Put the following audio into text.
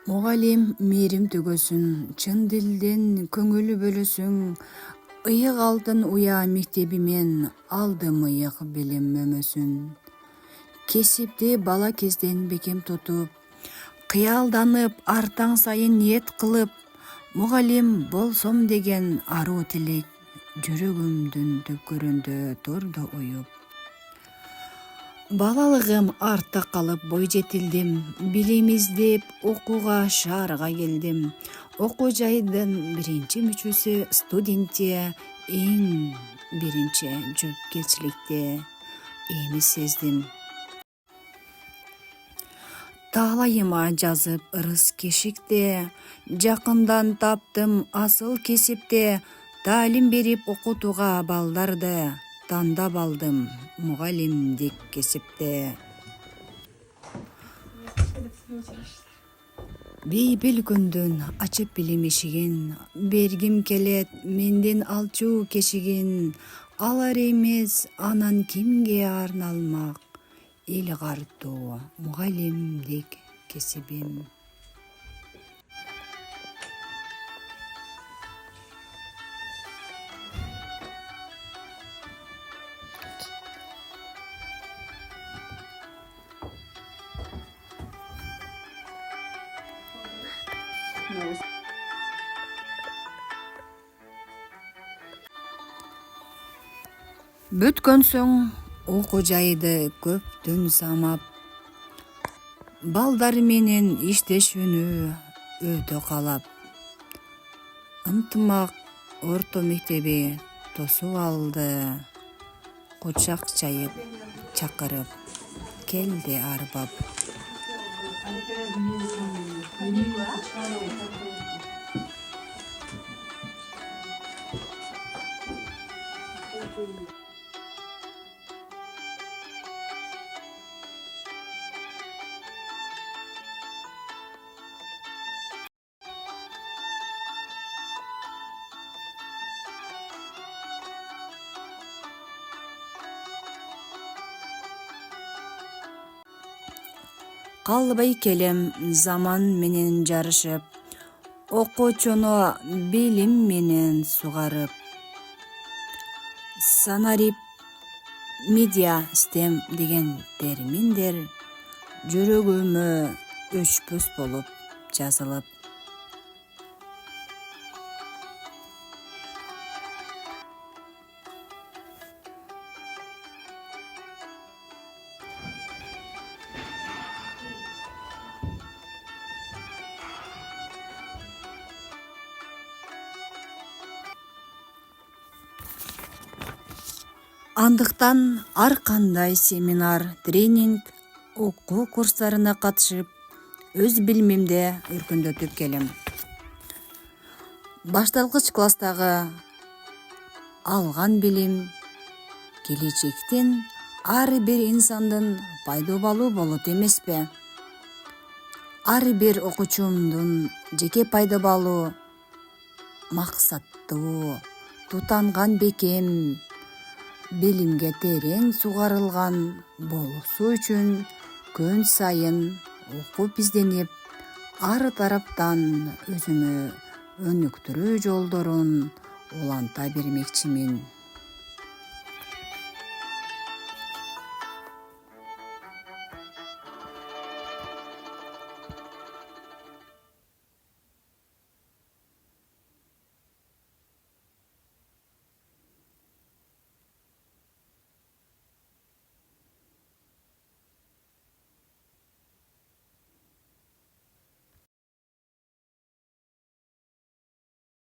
Muğalim mээрим төгөсүн, чын дилден көңүл бөлөсүң, ыйык алдын уя мектебимен алдым ыйык билим мөмөсүн. Кесипти бала кезден бекем тутуп, кыялданып артаң сайын ниет кылып, мугалим болсом деген аруу тилек жүрөгүмдүн төпкөрүндө турду уюп. Балалыгым артта калып бой жетилдим, билим издеп окууга шаарга келдим. Окуу жайдын биринчи мүчөсү студентте, эң биринчи жоопкерчиликти эми сездим. Таалайыма жазып ырыс кешикте, жакындан таптым асыл кесипте, таалим берип окутууга балдарды, тандап алдым мугалимдик кесипте. Бейбил күндүн ачып билим эшигин, бергим келет менден алчу кешигин, алар эмес анан кимге арналмак, эл картуу мугалимдик кесибим. Бүткөн соң окуу жайды көптүн самап, балдар менен иштешүүнү өтө каалап, ынтымак орто мектеби тосуп алды, кучак чайып чакырып келди арбап. Калбай келем заман менен жарышып, окуучуну билим менен сугарып. Санарип, медиа, STEM деген терминдер жүрөгүмө өчпөс болуп жазылып. Андыктан ар кандай семинар, тренинг, окуу курстарына катышып, өз билимимди өркүндөтүп келем. Башталгыч класстагы алган билим келечектен ар бир инсандын пайдалуу болот эмеспи? Ар бир окуучумдун жеке пайдалуу, максаттуу, тутанган бекем, билимге терең сугарылган болуусу үчүн күн сайын окуп изденип, ар тараптан өзүмө өнүктүрүү жолдорун уланта бермекчимин.